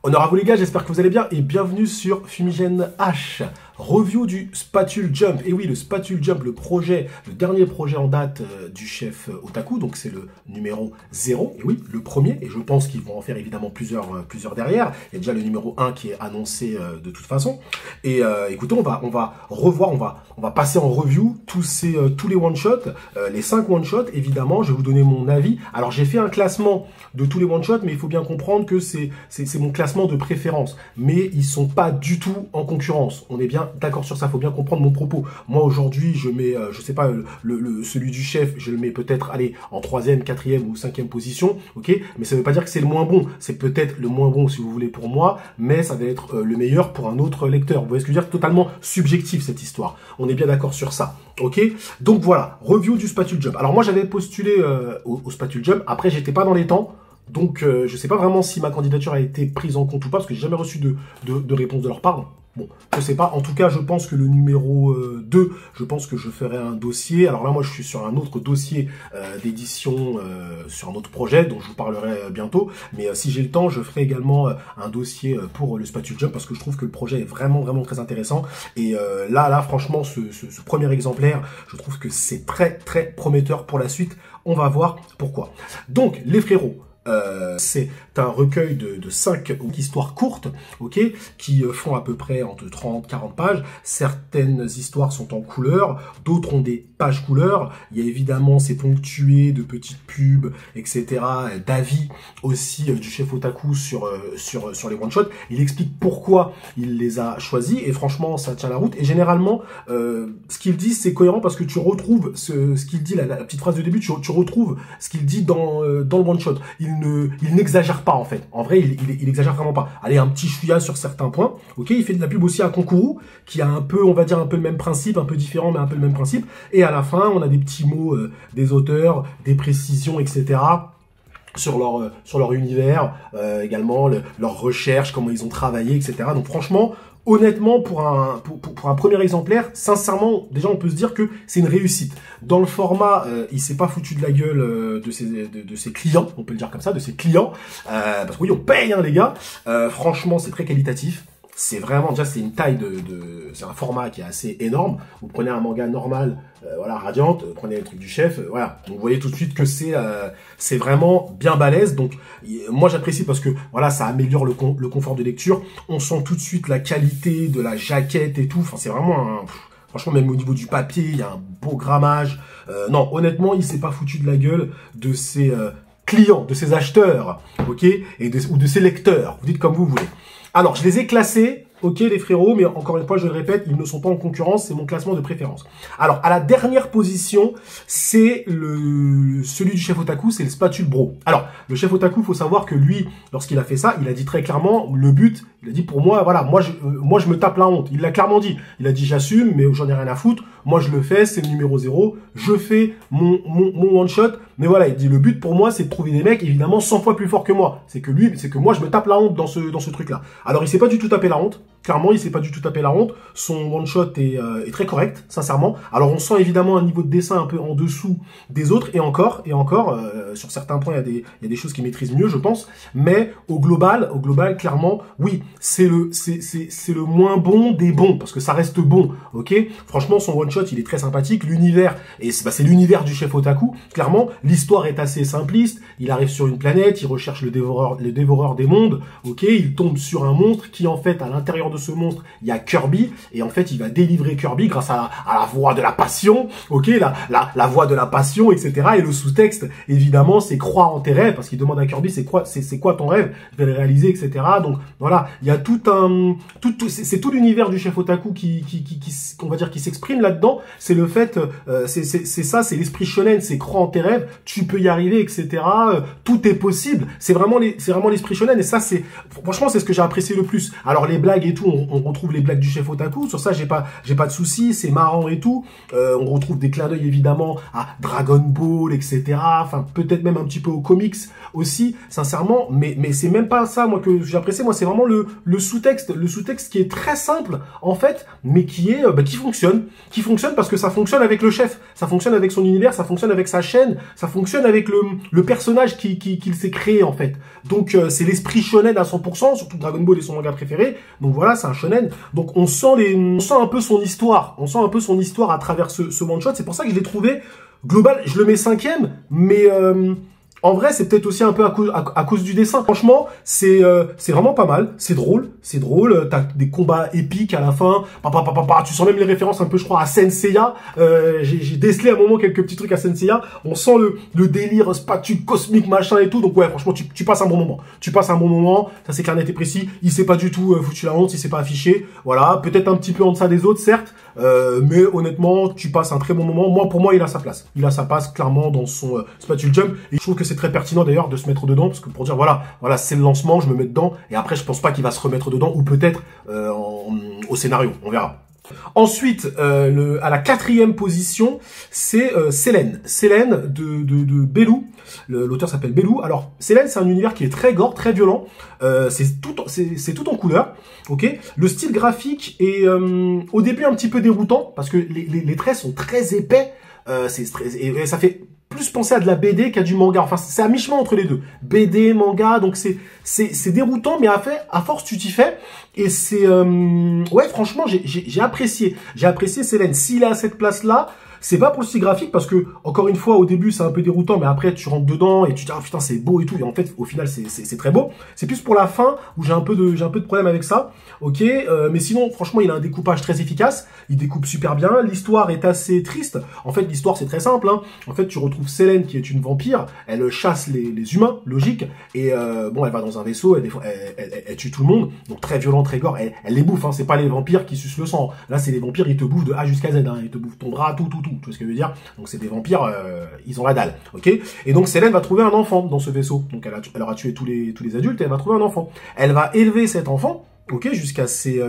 Honneur à vous les gars, j'espère que vous allez bien et bienvenue sur Fumigène H. Review du Spatule Jump. Et oui, le Spatule Jump, le dernier projet en date du chef Otaku, donc c'est le numéro 0. Et oui, le premier, et je pense qu'ils vont en faire évidemment plusieurs derrière. Il y a déjà le numéro 1 qui est annoncé de toute façon. Et écoutez, on va revoir, on va passer en review tous les one-shots, les 5 one-shots, évidemment. Je vais vous donner mon avis. Alors j'ai fait un classement de tous les one-shots, mais il faut bien comprendre que c'est mon classement de préférence. Mais ils sont pas du tout en concurrence. On est bien d'accord sur ça, faut bien comprendre mon propos. Moi aujourd'hui, je mets, je sais pas, celui du chef, je le mets peut-être, allez, en 3e, 4e ou 5e position, ok. Mais ça veut pas dire que c'est le moins bon. C'est peut-être le moins bon si vous voulez pour moi, mais ça va être le meilleur pour un autre lecteur. Vous voyez ce que je veux dire? Totalement subjectif cette histoire. On est bien d'accord sur ça, ok. Donc voilà, review du Spatule Jump. Alors moi j'avais postulé au Spatule Jump. Après j'étais pas dans les temps. Donc je sais pas vraiment si ma candidature a été prise en compte ou pas, parce que j'ai jamais reçu de réponse de leur part. Bon, je sais pas. En tout cas, je pense que le numéro 2, je pense que je ferai un dossier. Alors là, moi, je suis sur un autre dossier d'édition, sur un autre projet, dont je vous parlerai bientôt. Mais si j'ai le temps, je ferai également un dossier pour le Spatule Jump, parce que je trouve que le projet est vraiment très intéressant. Et là, franchement, ce premier exemplaire, je trouve que c'est très prometteur pour la suite. On va voir pourquoi. Donc, les frérots. C'est un recueil de 5 histoires courtes, ok, qui font à peu près entre 30-40 pages. Certaines histoires sont en couleur, d'autres ont des pages couleurs. Il y a évidemment, c'est ponctué de petites pubs, etc., d'avis aussi du chef Otaku sur les one-shots. Il explique pourquoi il les a choisis, et franchement, ça tient la route. Et généralement, ce qu'il dit, c'est cohérent, parce que tu retrouves ce qu'il dit, la petite phrase de début, tu retrouves ce qu'il dit dans le one-shot. Il n'exagère pas en fait. En vrai, il exagère vraiment pas. Allez, un petit chouïa sur certains points. Ok, il fait de la pub aussi à Konkuru, qui a un peu, on va dire, un peu le même principe, un peu différent, mais un peu le même principe. Et à la fin, on a des petits mots des auteurs, des précisions, etc. sur leur univers, également leurs recherches, comment ils ont travaillé, etc. Donc franchement, honnêtement, pour un premier exemplaire, sincèrement, déjà on peut se dire que c'est une réussite. Dans le format, il s'est pas foutu de la gueule de ses clients, on peut le dire comme ça, de ses clients, parce que oui, on paye, hein, les gars. Franchement, c'est très qualitatif. C'est vraiment, déjà, c'est une taille c'est un format qui est assez énorme. Vous prenez un manga normal, voilà, Radiant, prenez le truc du chef, voilà. Donc, vous voyez tout de suite que c'est vraiment bien balèze. Donc, moi, j'apprécie parce que, voilà, ça améliore le confort de lecture. On sent tout de suite la qualité de la jaquette et tout. Enfin, c'est vraiment franchement, même au niveau du papier, il y a un beau grammage. Non, honnêtement, il s'est pas foutu de la gueule de ses clients, de ses acheteurs, ok, ou de ses lecteurs. Vous dites comme vous voulez. Alors, je les ai classés, ok les frérots, mais encore une fois, je le répète, ils ne sont pas en concurrence, c'est mon classement de préférence. Alors, à la dernière position, c'est celui du chef Otaku, c'est le Spatule Bro. Alors, le chef Otaku, faut savoir que lui, lorsqu'il a fait ça, il a dit très clairement, le but, il a dit pour moi, voilà, moi je me tape la honte. Il l'a clairement dit. Il a dit j'assume, mais j'en ai rien à foutre. Moi je le fais, c'est le numéro 0. Je fais mon one shot. Mais voilà, il dit le but pour moi, c'est de trouver des mecs évidemment 100 fois plus forts que moi. C'est que moi je me tape la honte dans ce truc-là. Alors il s'est pas du tout tapé la honte. Clairement, il s'est pas du tout tapé la honte. Son one shot est très correct, sincèrement. Alors on sent évidemment un niveau de dessin un peu en dessous des autres, et encore, sur certains points, il y a des choses qu'il maîtrise mieux, je pense. Mais au global, clairement, oui, c'est le moins bon des bons, parce que ça reste bon, ok. Franchement, son one shot, il est très sympathique. L'univers, et c'est l'univers du chef Otaku. Clairement, l'histoire est assez simpliste. Il arrive sur une planète, il recherche le dévoreur des mondes, ok. Il tombe sur un monstre qui, en fait, à l'intérieur de ce monstre, il y a Kirby, et en fait, il va délivrer Kirby grâce à la voix de la passion, ok, la voix de la passion, etc. Et le sous-texte, évidemment, c'est croire en tes rêves, parce qu'il demande à Kirby, c'est quoi ton rêve, je vais le réaliser, etc. Donc voilà, il y a c'est tout l'univers du chef Otaku on va dire, qui s'exprime là-dedans. C'est le fait, c'est l'esprit shonen, c'est croire en tes rêves, tu peux y arriver, etc. Tout est possible. C'est vraiment l'esprit shonen, et ça, franchement, c'est ce que j'ai apprécié le plus. Alors les blagues et tout, tout, on retrouve les blagues du chef Otaku. Sur ça, j'ai pas de soucis, c'est marrant et tout. On retrouve des clins d'œil évidemment à Dragon Ball, etc. Enfin, peut-être même un petit peu aux comics aussi, sincèrement. Mais c'est même pas ça, moi, que j'apprécie. Moi, c'est vraiment le sous-texte qui est très simple, en fait, mais qui fonctionne parce que ça fonctionne avec le chef, ça fonctionne avec son univers, ça fonctionne avec sa chaîne, ça fonctionne avec le personnage qu'il s'est créé, en fait. Donc, c'est l'esprit shonen à 100%, surtout Dragon Ball est son manga préféré. Donc voilà, c'est un shonen. Donc on sent un peu son histoire. On sent un peu son histoire à travers ce one shot. C'est pour ça que je l'ai trouvé global. Je le mets 5e, mais en vrai, c'est peut-être aussi un peu à cause du dessin. Franchement, c'est vraiment pas mal. C'est drôle. T'as des combats épiques à la fin. Tu sens même les références un peu, je crois, à Senseiya. J'ai décelé à un moment quelques petits trucs à Senseiya. On sent le délire spatule cosmique, machin et tout. Donc ouais, franchement, tu passes un bon moment. Ça, c'est clair, net et précis. Il s'est pas du tout foutu la honte. Il s'est pas affiché. Voilà. Peut-être un petit peu en deçà des autres, certes. Mais honnêtement, tu passes un très bon moment. Pour moi, il a sa place. Il a sa place, clairement, dans son Spatule Jump. Et je trouve que c'est très pertinent d'ailleurs de se mettre dedans, parce que pour dire voilà c'est le lancement, je me mets dedans, et après je pense pas qu'il va se remettre dedans, ou peut-être au scénario, on verra. Ensuite, à la 4e position, c'est Selen de Bellou. L'auteur s'appelle Bellou. Alors Selen, c'est un univers qui est très gore, très violent. C'est tout en couleur. Ok. Le style graphique est au début un petit peu déroutant parce que les traits sont très épais. Et ça fait plus penser à de la BD qu'à du manga. Enfin, c'est à mi-chemin entre les deux. BD, manga, donc c'est déroutant, mais à force, tu t'y fais. Et c'est... ouais, franchement, j'ai apprécié. J'ai apprécié Selen. S'il est à cette place-là, c'est pas pour le style graphique, parce que, encore une fois, au début, c'est un peu déroutant, mais après, tu rentres dedans et tu te dis, ah putain, c'est beau et tout. Et en fait, au final, c'est très beau. C'est plus pour la fin où j'ai un peu de problème avec ça. Ok, mais sinon, franchement, il a un découpage très efficace. Il découpe super bien. L'histoire est assez triste. En fait, l'histoire, c'est très simple, hein. En fait, tu retrouves Selen, qui est une vampire. Elle chasse les humains, logique. Et bon, elle va dans un vaisseau, elle tue tout le monde. Donc, très violent, très gore. Elle les bouffe, hein. C'est pas les vampires qui sucent le sang. Là, c'est les vampires, ils te bouffent de A jusqu'à Z, hein. Ils te bouffent ton bras, tout. Tu vois ce que je veux dire? Donc, c'est des vampires, ils ont la dalle. Ok? Et donc, Selen va trouver un enfant dans ce vaisseau. Donc, elle aura tué tous les adultes et elle va trouver un enfant. Elle va élever cet enfant. Ok, jusqu'à ses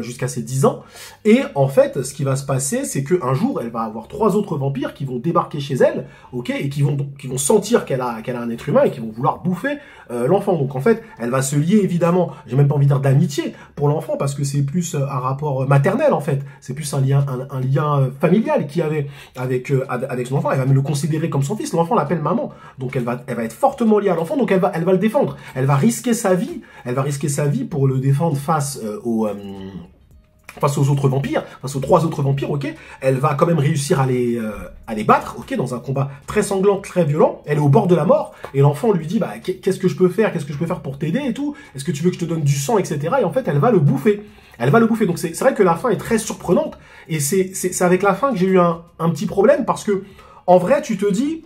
10 ans. Et en fait, ce qui va se passer, c'est qu'un jour, elle va avoir 3 autres vampires qui vont débarquer chez elle, ok, et qui vont sentir qu'elle a un être humain et qui vont vouloir bouffer l'enfant. Donc en fait, elle va se lier évidemment, j'ai même pas envie de dire d'amitié pour l'enfant, parce que c'est plus un rapport maternel en fait. C'est plus un lien familial qu'il y avait avec son enfant. Elle va même le considérer comme son fils. L'enfant l'appelle maman. Donc elle va être fortement liée à l'enfant. Donc elle va le défendre. Elle va risquer sa vie. Pour le défendre face aux autres vampires, face aux 3 autres vampires, ok. Elle va quand même réussir à les battre, ok, dans un combat très sanglant, très violent. Elle est au bord de la mort, et l'enfant lui dit, bah, qu'est-ce que je peux faire pour t'aider et tout? Est-ce que tu veux que je te donne du sang, etc. Et en fait, elle va le bouffer. Donc c'est vrai que la fin est très surprenante, et c'est avec la fin que j'ai eu un petit problème, parce que, en vrai, tu te dis,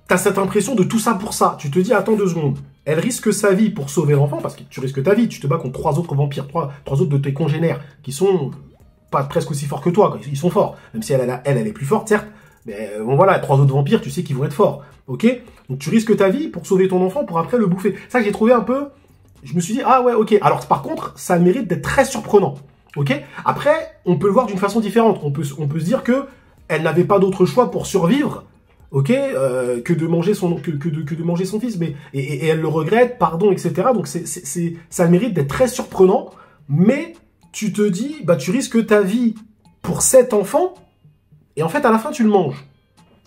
t'as cette impression de tout ça pour ça. Tu te dis, attends 2 secondes. Elle risque sa vie pour sauver l'enfant, parce que tu risques ta vie. Tu te bats contre 3 autres vampires, 3 autres de tes congénères, qui sont pas presque aussi forts que toi. Ils sont forts. Même si elle est plus forte, certes. Mais bon voilà, 3 autres vampires, tu sais qu'ils vont être forts. Ok? Donc tu risques ta vie pour sauver ton enfant, pour après le bouffer. Ça que j'ai trouvé un peu... Je me suis dit, ah ouais, ok. Alors par contre, ça mérite d'être très surprenant. Ok? Après, on peut le voir d'une façon différente. On peut se dire que elle n'avait pas d'autre choix pour survivre, ok, que de manger son fils, mais et elle le regrette, pardon, etc. Donc ça mérite d'être très surprenant, mais tu te dis, bah tu risques ta vie pour cet enfant, et en fait à la fin tu le manges.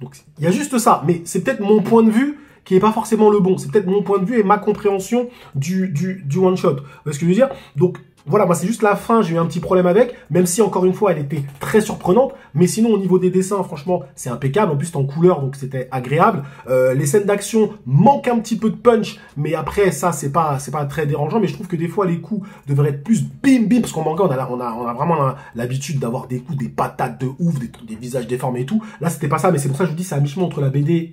Donc il y a juste ça, mais c'est peut-être mon point de vue qui est pas forcément le bon. C'est peut-être mon point de vue et ma compréhension du one shot. Vous voyez ce que je veux dire? Donc voilà, moi c'est juste la fin, j'ai eu un petit problème avec, même si encore une fois elle était très surprenante, mais sinon au niveau des dessins, franchement, c'est impeccable, en plus c'est en couleur, donc c'était agréable. Les scènes d'action manquent un petit peu de punch, mais après ça c'est pas très dérangeant, mais je trouve que des fois les coups devraient être plus bim bim, parce qu'en manga on a vraiment l'habitude d'avoir des coups, des patates de ouf, des visages déformés et tout. Là c'était pas ça, mais c'est pour ça que je vous dis c'est à mi-chemin entre la BD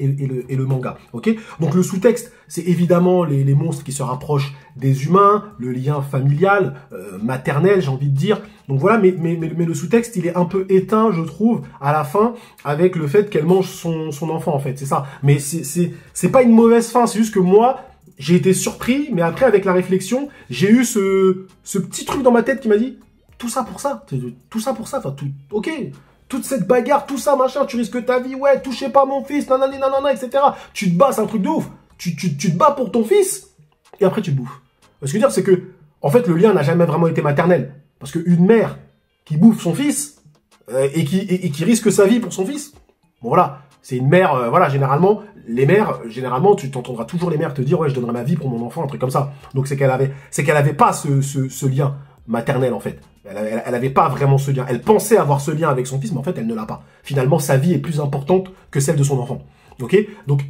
et le manga, ok? Donc le sous-texte, c'est évidemment les monstres qui se rapprochent des humains, le lien familial, maternel, j'ai envie de dire. Donc voilà, mais le sous-texte, il est un peu éteint, je trouve, à la fin, avec le fait qu'elle mange son enfant, en fait, c'est ça. Mais c'est pas une mauvaise fin, c'est juste que moi, j'ai été surpris, mais après, avec la réflexion, j'ai eu ce petit truc dans ma tête qui m'a dit, tout ça pour ça. Tout ça pour ça. Enfin, tout, ok. Toute cette bagarre, tout ça, machin, tu risques ta vie, ouais, touchez pas mon fils, nanana, nanana, etc. Tu te bats, c'est un truc de ouf. Tu te bats pour ton fils, et après tu te bouffes. Ce que je veux dire, c'est que, en fait, le lien n'a jamais vraiment été maternel. Parce qu'une mère qui bouffe son fils, et qui risque sa vie pour son fils, bon voilà, c'est une mère, voilà, généralement, les mères, généralement, tu t'entendras toujours les mères te dire, ouais, je donnerai ma vie pour mon enfant, un truc comme ça. Donc c'est qu'elle avait pas ce lien maternel, en fait. Elle avait pas vraiment ce lien. Elle pensait avoir ce lien avec son fils, mais en fait, elle ne l'a pas. Finalement, sa vie est plus importante que celle de son enfant. Ok? Donc,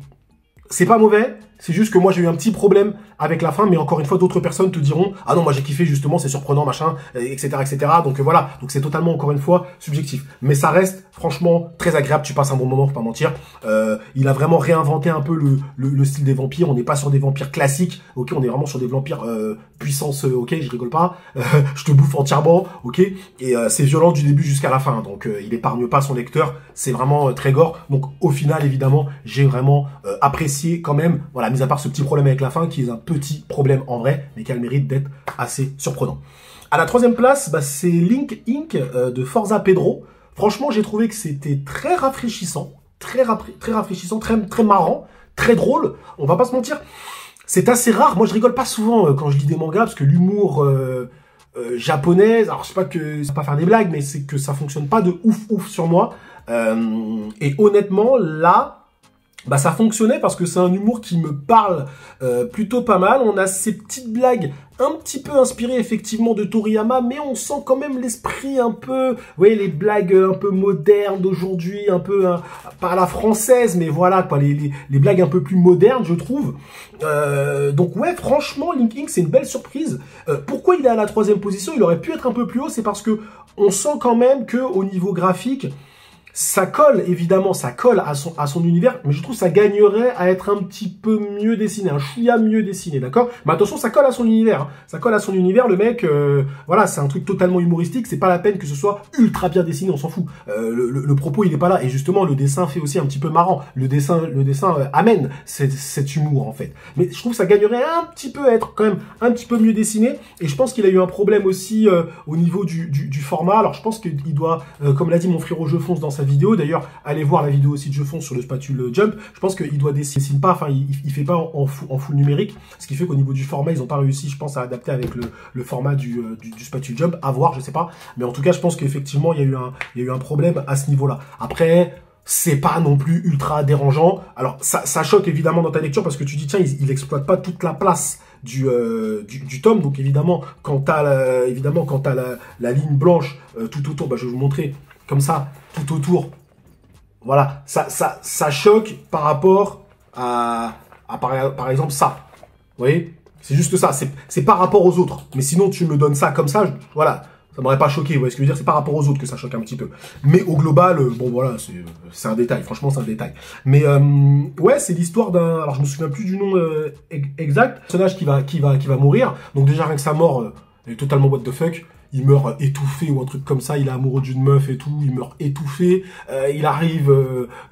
c'est pas mauvais, c'est juste que moi j'ai eu un petit problème avec la fin, mais encore une fois d'autres personnes te diront ah non moi j'ai kiffé justement, c'est surprenant machin, etc etc. Donc voilà, donc c'est totalement encore une fois subjectif, mais ça reste franchement très agréable, tu passes un bon moment, faut pas mentir. Il a vraiment réinventé un peu le style des vampires, on n'est pas sur des vampires classiques, ok, on est vraiment sur des vampires puissance, ok, je rigole pas, je te bouffe entièrement, ok, et c'est violent du début jusqu'à la fin, donc il épargne pas son lecteur, c'est vraiment très gore, donc au final évidemment j'ai vraiment apprécié quand même, voilà, mis à part ce petit problème avec la fin qui est un petit problème en vrai, mais qui a le mérite d'être assez surprenant. À la troisième place, bah, c'est Link Inc. De Forza Pedro. Franchement, j'ai trouvé que c'était très rafraîchissant, très rafraîchissant, très marrant, très drôle. On va pas se mentir, c'est assez rare. Moi, je rigole pas souvent quand je lis des mangas parce que l'humour japonais, alors je sais pas que c'est pas faire des blagues, mais c'est que ça fonctionne pas de ouf sur moi. Et honnêtement, là, bah ça fonctionnait parce que c'est un humour qui me parle plutôt pas mal. On a ces petites blagues un petit peu inspirées effectivement de Toriyama, mais on sent quand même l'esprit un peu, oui, les blagues un peu modernes d'aujourd'hui, un peu pas à la française, mais voilà quoi, les blagues un peu plus modernes, je trouve. Donc ouais, franchement, Link Inc. c'est une belle surprise. Pourquoi il est à la troisième position? Il aurait pu être un peu plus haut, c'est parce que on sent quand même que au niveau graphique, ça colle, évidemment, ça colle à son univers, mais je trouve que ça gagnerait à être un petit peu mieux dessiné, un chouïa mieux dessiné, d'accord? Mais attention, ça colle à son univers, hein. Ça colle à son univers, le mec, voilà, c'est un truc totalement humoristique, c'est pas la peine que ce soit ultra bien dessiné, on s'en fout. Le propos, il est pas là, et justement, le dessin fait aussi un petit peu marrant. Le dessin amène cet humour, en fait. Mais je trouve que ça gagnerait un petit peu à être quand même un petit peu mieux dessiné, et je pense qu'il a eu un problème aussi au niveau du format. Alors, je pense qu'il doit, comme l'a dit mon frérot Je Fonce dans sa vidéo, d'ailleurs allez voir la vidéo aussi de Je Fonce sur le Spatule Jump, je pense qu'il doit dessine pas, enfin il fait pas en full numérique, ce qui fait qu'au niveau du format ils ont pas réussi, je pense, à adapter avec le format du Spatule Jump, à voir, je sais pas, mais en tout cas je pense qu'effectivement il y a eu un problème à ce niveau là. Après c'est pas non plus ultra dérangeant, alors ça choque évidemment dans ta lecture parce que tu dis tiens il exploite pas toute la place du tome, donc évidemment quand t'as la ligne blanche tout autour, bah je vais vous montrer comme ça tout autour. Voilà, ça choque par rapport à par exemple ça. Vous voyez? C'est juste ça, c'est par rapport aux autres. Mais sinon, tu me donnes ça comme ça, voilà, ça m'aurait pas choqué. Vous voyez ce que je veux dire? C'est par rapport aux autres que ça choque un petit peu. Mais au global, bon voilà, c'est un détail, franchement c'est un détail. Mais ouais, c'est l'histoire d'un, alors je me souviens plus du nom exact, un personnage qui va mourir. Donc déjà rien que sa mort, elle est totalement what the fuck. Il meurt étouffé ou un truc comme ça, il est amoureux d'une meuf et tout, il meurt étouffé, il arrive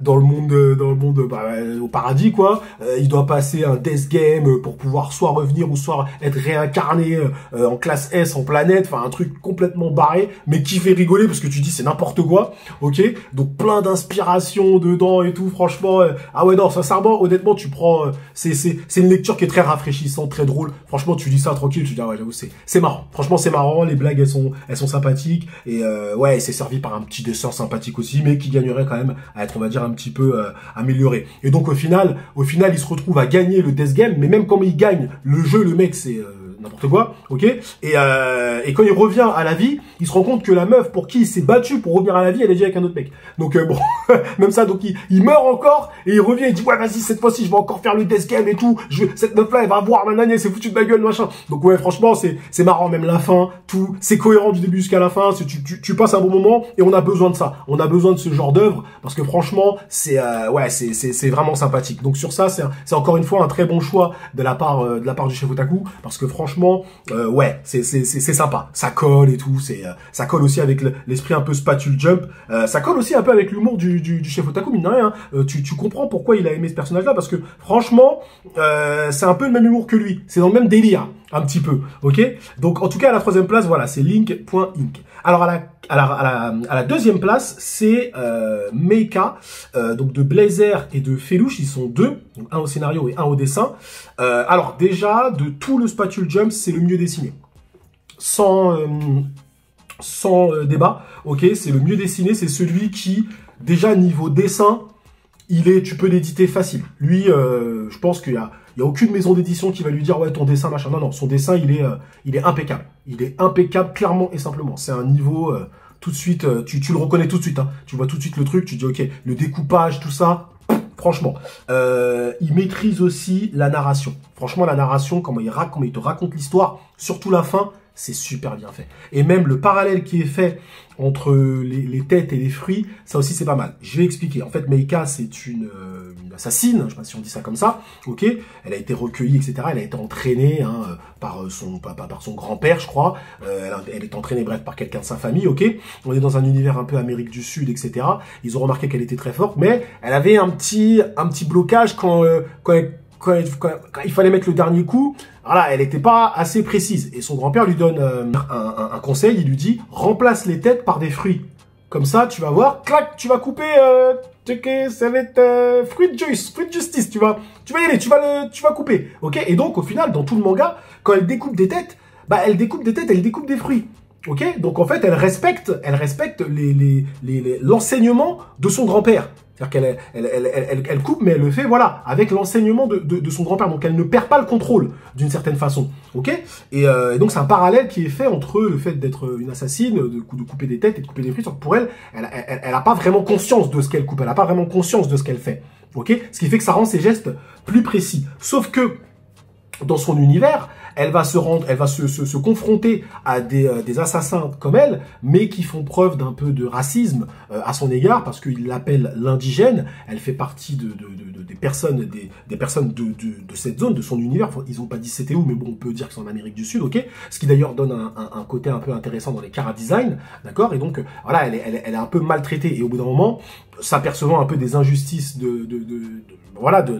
dans le monde bah, au paradis quoi, il doit passer un death game pour pouvoir soit revenir ou soit être réincarné en classe S en planète, enfin un truc complètement barré, mais qui fait rigoler parce que tu dis c'est n'importe quoi, ok, donc plein d'inspiration dedans et tout, franchement, ah ouais non, sincèrement, honnêtement tu prends, c'est une lecture qui est très rafraîchissante, très drôle, franchement tu lis ça tranquille, tu dis ah ouais j'avoue c'est marrant, franchement c'est marrant, les blagues elles sont sympathiques et ouais, c'est servi par un petit dessin sympathique aussi, mais qui gagnerait quand même à être, on va dire, un petit peu amélioré. Et donc au final, il se retrouve à gagner le Death Game, mais même quand il gagne le jeu, le mec, c'est n'importe quoi, ok. Et quand il revient à la vie, il se rend compte que la meuf pour qui il s'est battu pour revenir à la vie, elle est déjà avec un autre mec. Donc bon, même ça, donc il meurt encore et il revient, il dit ouais vas-y cette fois-ci je vais encore faire le Death Game et tout. Cette meuf là elle va voir nanana, c'est foutu de ma gueule machin. Donc ouais franchement c'est marrant, même la fin, tout c'est cohérent du début jusqu'à la fin. Tu passes un bon moment et on a besoin de ça. On a besoin de ce genre d'œuvre parce que franchement c'est ouais c'est vraiment sympathique. Donc sur ça c'est encore une fois un très bon choix de la part du chef Otaku parce que franchement ouais c'est sympa, ça colle et tout, ça colle aussi avec l'esprit un peu Spatule Jump, ça colle aussi un peu avec l'humour du chef Otaku, mine de rien, hein. Tu comprends pourquoi il a aimé ce personnage là parce que franchement c'est un peu le même humour que lui, c'est dans le même délire un petit peu, ok. Donc en tout cas à la troisième place voilà c'est Link.Inc. Alors à la deuxième place, c'est Meika, donc de Blazer et de Felouche, ils sont deux, donc un au scénario et un au dessin. Alors déjà, de tout le Spatule Jump, c'est le mieux dessiné. Sans débat, ok, c'est le mieux dessiné, c'est celui qui, déjà niveau dessin, tu peux l'éditer facile. Lui, je pense qu'il y a aucune maison d'édition qui va lui dire ouais ton dessin machin. Non non, son dessin il est impeccable. Il est impeccable clairement et simplement. C'est un niveau tout de suite, tu le reconnais tout de suite. Hein. Tu vois tout de suite le truc, tu dis ok, le découpage, tout ça. Franchement, il maîtrise aussi la narration. Franchement, la narration, comment il te raconte l'histoire, surtout la fin, c'est super bien fait. Et même le parallèle qui est fait entre les têtes et les fruits, ça aussi c'est pas mal. Je vais expliquer. En fait, Meika, c'est une assassine, je sais pas si on dit ça comme ça, ok. Elle a été recueillie, etc. Elle a été entraînée hein, par son grand-père, je crois. Elle est entraînée, bref, par quelqu'un de sa famille, ok. On est dans un univers un peu Amérique du Sud, etc. Ils ont remarqué qu'elle était très forte, mais elle avait un petit blocage quand il fallait mettre le dernier coup. Voilà, elle n'était pas assez précise. Et son grand-père lui donne un conseil, il lui dit « Remplace les têtes par des fruits. Comme ça, tu vas voir, clac, tu vas couper, ça va être fruit justice, tu vas y aller, tu vas couper. » Ok. Et donc, au final, dans tout le manga, quand elle découpe des têtes, elle découpe des fruits. Ok. Donc, en fait, elle respecte l'enseignement de son grand-père. C'est-à-dire qu'elle coupe, mais elle le fait, voilà, avec l'enseignement de son grand-père. Donc, elle ne perd pas le contrôle, d'une certaine façon. Ok. Et donc, c'est un parallèle qui est fait entre le fait d'être une assassine, de couper des têtes et de couper des fruits. Pour elle, elle n'a pas vraiment conscience de ce qu'elle coupe. Elle n'a pas vraiment conscience de ce qu'elle fait. Ok. Ce qui fait que ça rend ses gestes plus précis. Sauf que, dans son univers, elle va se confronter à des assassins comme elle, mais qui font preuve d'un peu de racisme à son égard, parce qu'il l'appelle l'indigène. Elle fait partie des personnes de cette zone, de son univers. Ils n'ont pas dit c'était où, mais bon, on peut dire que c'est en Amérique du Sud, ok. Ce qui d'ailleurs donne un côté un peu intéressant dans les chara design, d'accord. Et donc voilà, elle est un peu maltraitée. Et au bout d'un moment, s'apercevant un peu des injustices de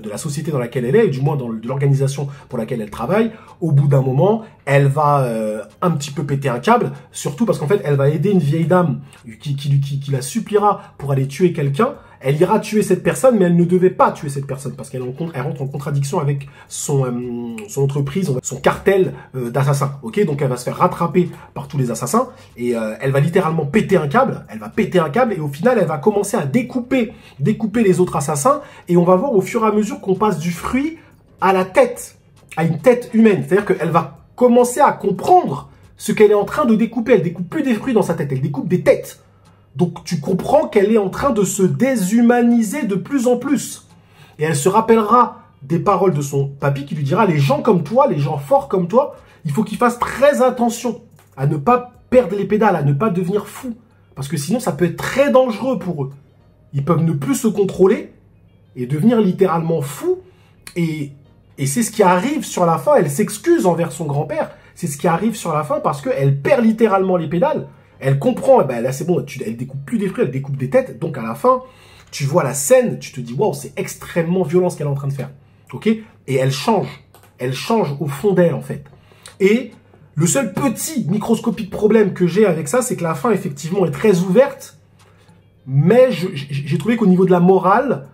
la société dans laquelle elle est, et du moins de l'organisation pour laquelle elle travaille, au bout d'un moment, elle va un petit peu péter un câble, surtout parce qu'en fait, elle va aider une vieille dame qui la suppliera pour aller tuer quelqu'un. Elle ira tuer cette personne, mais elle ne devait pas tuer cette personne, parce qu'elle rentre en contradiction avec son entreprise, son cartel d'assassins. Ok, donc elle va se faire rattraper par tous les assassins, et elle va littéralement péter un câble, et au final, elle va commencer à découper les autres assassins, et on va voir au fur et à mesure qu'on passe du fruit à la tête, à une tête humaine. C'est-à-dire qu'elle va commencer à comprendre ce qu'elle est en train de découper. Elle découpe plus des fruits dans sa tête, elle découpe des têtes. Donc tu comprends qu'elle est en train de se déshumaniser de plus en plus. Et elle se rappellera des paroles de son papy qui lui dira « Les gens comme toi, les gens forts comme toi, il faut qu'ils fassent très attention à ne pas perdre les pédales, à ne pas devenir fou. Parce que sinon, ça peut être très dangereux pour eux. Ils peuvent ne plus se contrôler et devenir littéralement fous. Et c'est ce qui arrive sur la fin. Elle s'excuse envers son grand-père. C'est ce qui arrive sur la fin parce qu'elle perd littéralement les pédales. Elle comprend, là c'est bon, elle découpe plus des fruits, elle découpe des têtes. Donc à la fin, tu vois la scène, tu te dis, waouh, c'est extrêmement violent ce qu'elle est en train de faire. Ok. Et elle change au fond d'elle en fait. Et le seul petit microscopique problème que j'ai avec ça, c'est que la fin effectivement est très ouverte. Mais j'ai trouvé qu'au niveau de la morale,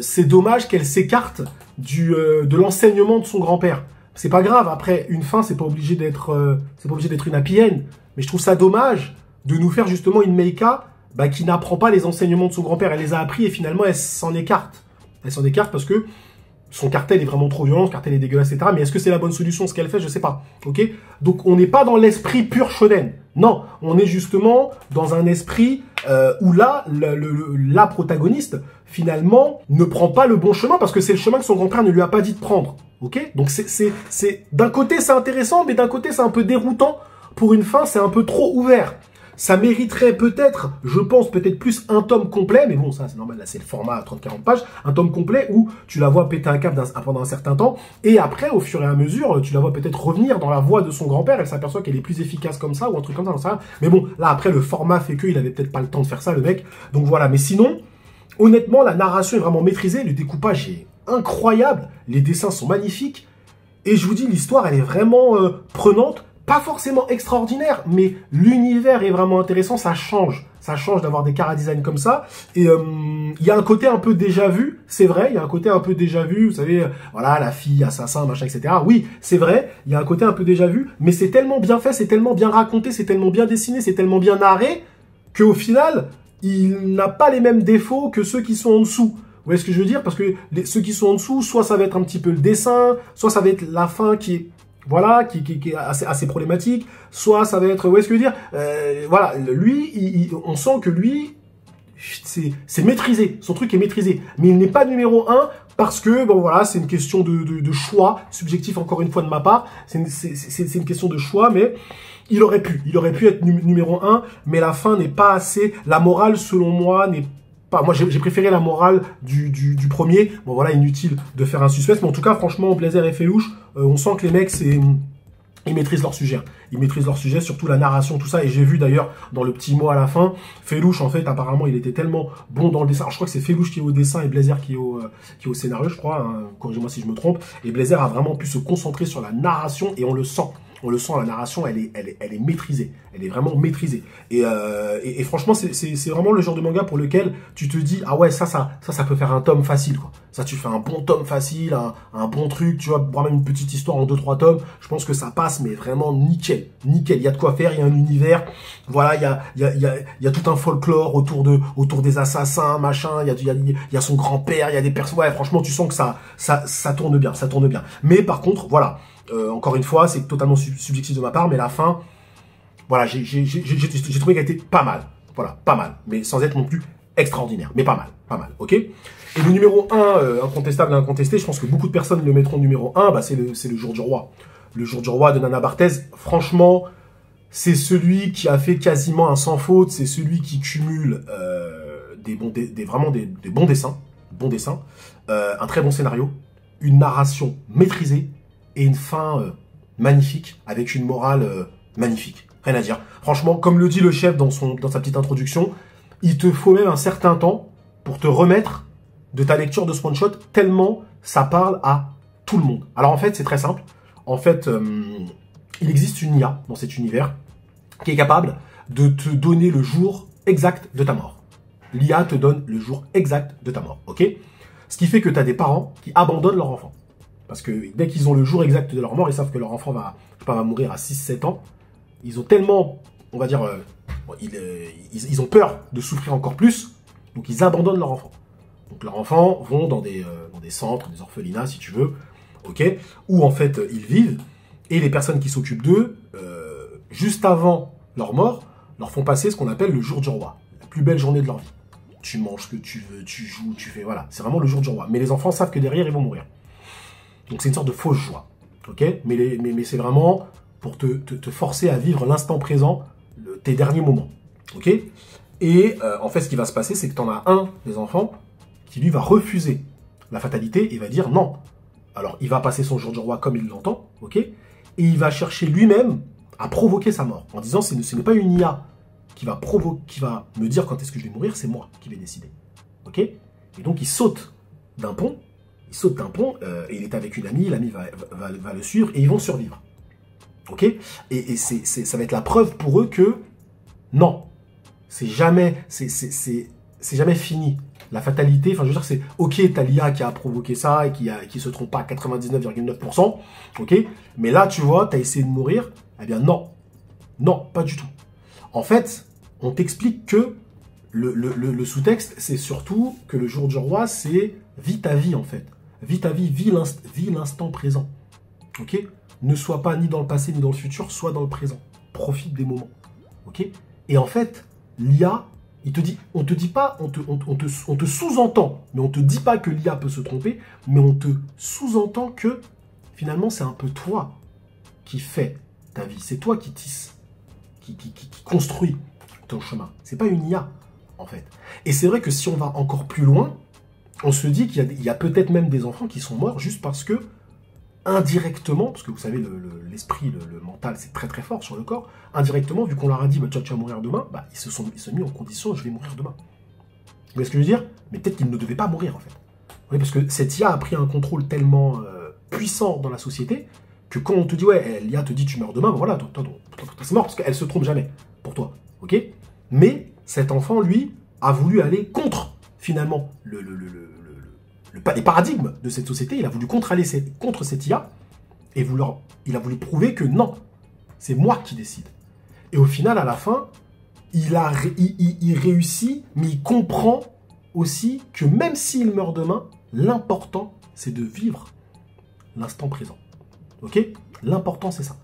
c'est dommage qu'elle s'écarte de l'enseignement de son grand-père. C'est pas grave, après, une fin, c'est pas obligé d'être une happy end. Mais je trouve ça dommage de nous faire justement une Meika qui n'apprend pas les enseignements de son grand-père. Elle les a appris et finalement, elle s'en écarte. Elle s'en écarte parce que son cartel est vraiment trop violent, son cartel est dégueulasse, etc. Mais est-ce que c'est la bonne solution, ce qu'elle fait? Je sais pas. Ok. Donc, on n'est pas dans l'esprit pur shonen. Non, on est justement dans un esprit où là, la protagoniste, finalement, ne prend pas le bon chemin parce que c'est le chemin que son grand-père ne lui a pas dit de prendre. Ok. Donc, d'un côté, c'est intéressant, mais d'un côté, c'est un peu déroutant. Pour une fin, c'est un peu trop ouvert. Ça mériterait peut-être, je pense, peut-être plus un tome complet, mais bon, ça c'est normal, là c'est le format à 30-40 pages, un tome complet où tu la vois péter un câble pendant un certain temps, et après, au fur et à mesure, tu la vois peut-être revenir dans la voie de son grand-père, elle s'aperçoit qu'elle est plus efficace comme ça, ou un truc comme ça, j'en sais rien. Mais bon, là après, le format fait qu'il avait peut-être pas le temps de faire ça, le mec. Donc voilà, mais sinon, honnêtement, la narration est vraiment maîtrisée, le découpage est incroyable, les dessins sont magnifiques, et je vous dis, l'histoire, elle est vraiment prenante, pas forcément extraordinaire, mais l'univers est vraiment intéressant, ça change d'avoir des chara design comme ça, et il y a un côté un peu déjà vu, c'est vrai, il y a un côté un peu déjà vu, vous savez, voilà, la fille, assassin, machin, etc. Oui, c'est vrai, il y a un côté un peu déjà vu, mais c'est tellement bien fait, c'est tellement bien raconté, c'est tellement bien dessiné, c'est tellement bien narré, qu'au final, il n'a pas les mêmes défauts que ceux qui sont en dessous. Vous voyez ce que je veux dire? Parce que ceux qui sont en dessous, soit ça va être un petit peu le dessin, soit ça va être la fin qui est, voilà, qui est assez problématique, soit ça va être, vous voyez ce que je veux dire? Voilà, lui, on sent que lui, c'est maîtrisé, son truc est maîtrisé, mais il n'est pas numéro 1 parce que, bon voilà, c'est une question de choix, subjectif encore une fois de ma part, c'est une question de choix, mais il aurait pu être numéro 1, mais la fin n'est pas assez, la morale selon moi n'est pas, moi j'ai préféré la morale du premier, bon voilà, inutile de faire un suspense, mais en tout cas, franchement, Blazer et Felouche, on sent que les mecs, ils maîtrisent leur sujet. Ils maîtrisent leur sujet, surtout la narration, tout ça. Et j'ai vu d'ailleurs dans le petit mot à la fin, Felouche, en fait, apparemment, il était tellement bon dans le dessin. Alors, je crois que c'est Felouche qui est au dessin et Blazer qui est au scénario, je crois. Hein, corrigez-moi si je me trompe. Et Blazer a vraiment pu se concentrer sur la narration et on le sent. On le sent, la narration, elle est maîtrisée. Elle est vraiment maîtrisée. Et franchement, c'est vraiment le genre de manga pour lequel tu te dis, ah ouais, ça peut faire un tome facile, quoi. Ça, tu fais un bon tome facile, un bon truc, tu vois, voire même une petite histoire en 2-3 tomes. Je pense que ça passe, mais vraiment nickel. Nickel. Il y a de quoi faire, il y a un univers. Voilà, il y a tout un folklore autour des assassins, machin. Il y a son grand-père, il y a des personnes. Ouais, franchement, tu sens que ça tourne bien, ça tourne bien. Mais par contre, voilà. Encore une fois, c'est totalement subjectif de ma part, mais la fin, voilà, j'ai trouvé qu'elle était pas mal. Voilà, pas mal. Mais sans être non plus extraordinaire. Mais pas mal, ok? Et le numéro 1, incontestable et incontesté, je pense que beaucoup de personnes le mettront numéro 1, bah c'est le Jour du Roi. Le Jour du Roi de Nana Barthez, franchement, c'est celui qui a fait quasiment un sans faute, c'est celui qui cumule vraiment des bons dessins, un très bon scénario, une narration maîtrisée, et une fin magnifique, avec une morale magnifique. Rien à dire. Franchement, comme le dit le chef dans sa petite introduction, il te faut même un certain temps pour te remettre de ta lecture de ce one-shot, tellement ça parle à tout le monde. Alors en fait, c'est très simple. En fait, il existe une IA dans cet univers qui est capable de te donner le jour exact de ta mort. L'IA te donne le jour exact de ta mort, ok? Ce qui fait que tu as des parents qui abandonnent leur enfant. Parce que dès qu'ils ont le jour exact de leur mort, ils savent que leur enfant va mourir à 6-7 ans. Ils ont tellement, on va dire, ils ont peur de souffrir encore plus, donc ils abandonnent leur enfant. Donc leurs enfants vont dans des centres, des orphelinats, si tu veux, ok, où en fait ils vivent, et les personnes qui s'occupent d'eux, juste avant leur mort, leur font passer ce qu'on appelle le jour du roi, la plus belle journée de leur vie. Tu manges ce que tu veux, tu joues, tu fais, voilà, c'est vraiment le jour du roi. Mais les enfants savent que derrière, ils vont mourir. Donc c'est une sorte de fausse joie, ok? Mais c'est vraiment pour te forcer à vivre l'instant présent, tes derniers moments, ok? Et en fait, ce qui va se passer, c'est que tu en as un des enfants qui, lui, va refuser la fatalité et va dire non. Alors, il va passer son jour du roi comme il l'entend, ok? Et il va chercher lui-même à provoquer sa mort, en disant ce n'est pas une IA qui va me dire quand est-ce que je vais mourir, c'est moi qui vais décider, ok? Et donc, il saute d'un pont, et il est avec une amie, l'amie va le suivre, et ils vont survivre. Ok? Et ça va être la preuve pour eux que, non, c'est jamais fini. La fatalité, enfin je veux dire, c'est ok, t'as l'IA qui a provoqué ça, et qui se trompe pas à 99,9%, ok? Mais là, tu vois, t'as essayé de mourir, eh bien non. Non, pas du tout. En fait, on t'explique que le sous-texte, c'est surtout que le jour du roi, c'est vis ta vie, en fait. Vis ta vie, vis l'instant présent. Ok? Ne sois pas ni dans le passé ni dans le futur, sois dans le présent. Profite des moments. Ok? Et en fait, l'IA, on te dit pas, on te sous-entend, mais on te dit pas que l'IA peut se tromper, mais on te sous-entend que finalement c'est un peu toi qui fais ta vie. C'est toi qui tisse, qui construit ton chemin. C'est pas une IA, en fait. Et c'est vrai que si on va encore plus loin, on se dit qu'il y a peut-être même des enfants qui sont morts juste parce que, indirectement, parce que vous savez, l'esprit, le mental, c'est très très fort sur le corps, indirectement, vu qu'on leur a dit bah, tu vas mourir demain, bah, ils se sont mis en condition je vais mourir demain. Vous voyez ce que je veux dire? Mais peut-être qu'ils ne devaient pas mourir, en fait. Oui, parce que cette IA a pris un contrôle tellement puissant dans la société que quand on te dit, ouais, l'IA te dit tu meurs demain, ben voilà, toi, c'est mort parce qu'elle se trompe jamais pour toi, ok? Mais cet enfant, lui, a voulu aller contre, finalement, les paradigmes de cette société. Il a voulu contre cette IA et il a voulu prouver que non, c'est moi qui décide. Et au final, à la fin, il réussit, mais il comprend aussi que même s'il meurt demain, l'important, c'est de vivre l'instant présent. Ok? L'important, c'est ça.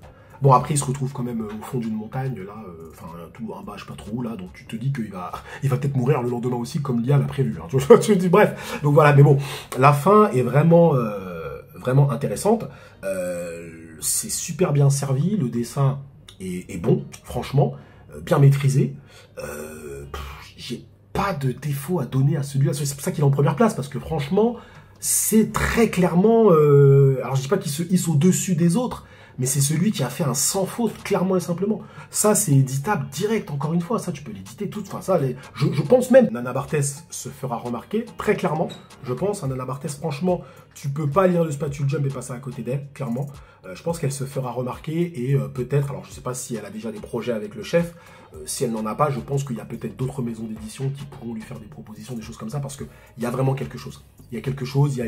Bon, après, il se retrouve quand même au fond d'une montagne, là, enfin, tout en bas, je sais pas trop où, là, donc tu te dis qu'il va peut-être mourir le lendemain aussi, comme l'IA l'a prévu. Hein. Tu te dis, bref, donc voilà, mais bon, la fin est vraiment, vraiment intéressante. C'est super bien servi, le dessin est bon, franchement, bien maîtrisé. J'ai pas de défaut à donner à celui-là, c'est pour ça qu'il est en première place, parce que franchement, c'est très clairement, alors je dis pas qu'il se hisse au-dessus des autres, mais c'est celui qui a fait un sans faute, clairement et simplement. Ça, c'est éditable direct, encore une fois. Ça, tu peux l'éditer tout. Enfin, ça, je pense même Nana Barthès se fera remarquer, très clairement. Je pense, Nana Barthès, franchement, tu peux pas lire le Spatule Jump et passer à côté d'elle, clairement. Je pense qu'elle se fera remarquer et peut-être, alors je sais pas si elle a déjà des projets avec le chef, si elle n'en a pas, je pense qu'il y a peut-être d'autres maisons d'édition qui pourront lui faire des propositions, des choses comme ça, parce qu'il y a vraiment quelque chose. Il y a quelque chose, il y a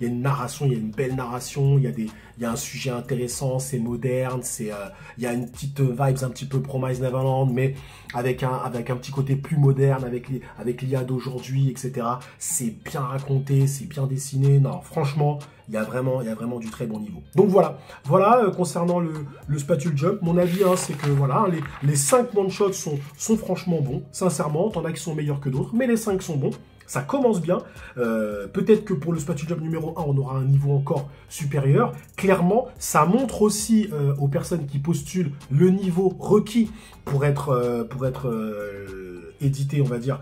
une narration, il y a une belle narration, il y a un sujet intéressant, c'est moderne, il y a une petite vibes un petit peu Promise Neverland, mais avec un petit côté plus moderne, avec l'IA d'aujourd'hui, etc. C'est bien raconté, c'est bien dessiné. Non, franchement, il y a vraiment du très bon niveau. Donc voilà, concernant le Spatule Jump, mon avis, hein, c'est que voilà, les 5 one-shots sont franchement bons, sincèrement, t'en as qui sont meilleurs que d'autres, mais les 5 sont bons. Ça commence bien, peut-être que pour le Spatule Jump numéro 1, on aura un niveau encore supérieur. Clairement, ça montre aussi aux personnes qui postulent le niveau requis pour être édité, on va dire,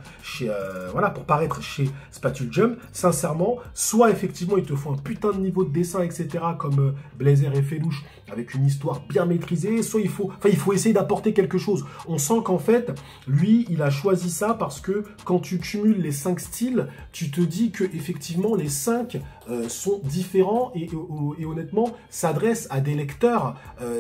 voilà, pour paraître chez Spatule Jump. Sincèrement, soit effectivement, il te faut un putain de niveau de dessin, etc., comme Blazer et Felouche, avec une histoire bien maîtrisée, soit il faut essayer d'apporter quelque chose. On sent qu'en fait, lui, il a choisi ça parce que quand tu cumules les 5 styles, tu te dis que effectivement les 5 sont différents et honnêtement s'adressent à des lecteurs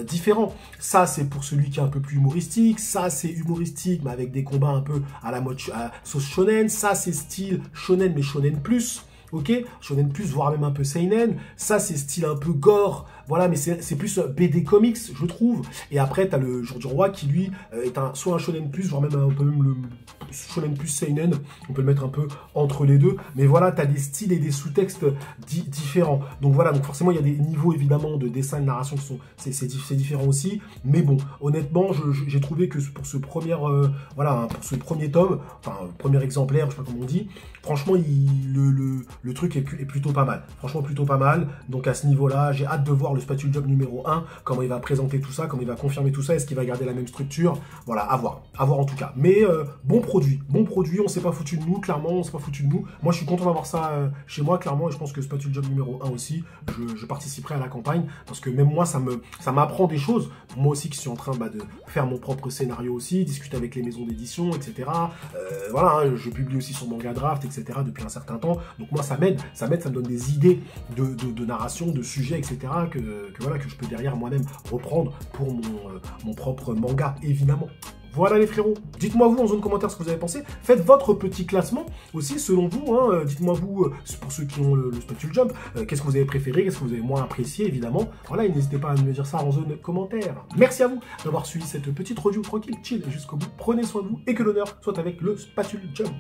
différents. Ça, c'est pour celui qui est un peu plus humoristique. Ça, c'est humoristique, mais avec des combats un peu à la mode sauce shonen. Ça, c'est style shonen, mais shonen plus. Ok, shonen plus, voire même un peu seinen. Ça, c'est style un peu gore. Voilà, mais c'est plus BD comics, je trouve. Et après, t'as le Jour du Roi qui, lui, est soit un shonen plus, voire même un peu même le shonen plus seinen. On peut le mettre un peu entre les deux. Mais voilà, t'as des styles et des sous-textes différents. Donc voilà, donc forcément, il y a des niveaux, évidemment, de dessin et de narration qui sont... C'est différent aussi. Mais bon, honnêtement, j'ai trouvé que pour ce premier... voilà, pour ce premier tome, enfin, premier exemplaire, je sais pas comment on dit, franchement, le truc est plutôt pas mal. Franchement, plutôt pas mal. Donc à ce niveau-là, j'ai hâte de voir le Spatule Jump numéro 1, comment il va présenter tout ça, comment il va confirmer tout ça, est-ce qu'il va garder la même structure, voilà, à voir en tout cas. Mais bon produit, on s'est pas foutu de nous, clairement, on s'est pas foutu de nous. Moi, je suis content d'avoir ça chez moi, clairement, et je pense que Spatule Jump numéro 1 aussi, je participerai à la campagne, parce que même moi, ça m'apprend des choses, moi aussi qui suis en train de faire mon propre scénario aussi, discuter avec les maisons d'édition, etc. Voilà, hein, je publie aussi sur Manga Draft, etc. depuis un certain temps, donc moi, ça m'aide, ça me donne des idées de narration, de sujets, etc. Voilà, que je peux derrière moi-même reprendre pour mon propre manga, évidemment. Voilà les frérots, dites-moi vous en zone commentaire ce que vous avez pensé, faites votre petit classement aussi selon vous, hein. Dites-moi vous, pour ceux qui ont le Spatule Jump, qu'est-ce que vous avez préféré, qu'est-ce que vous avez moins apprécié évidemment, voilà, n'hésitez pas à me dire ça en zone commentaire. Merci à vous d'avoir suivi cette petite review tranquille, chill jusqu'au bout, prenez soin de vous et que l'honneur soit avec le Spatule Jump.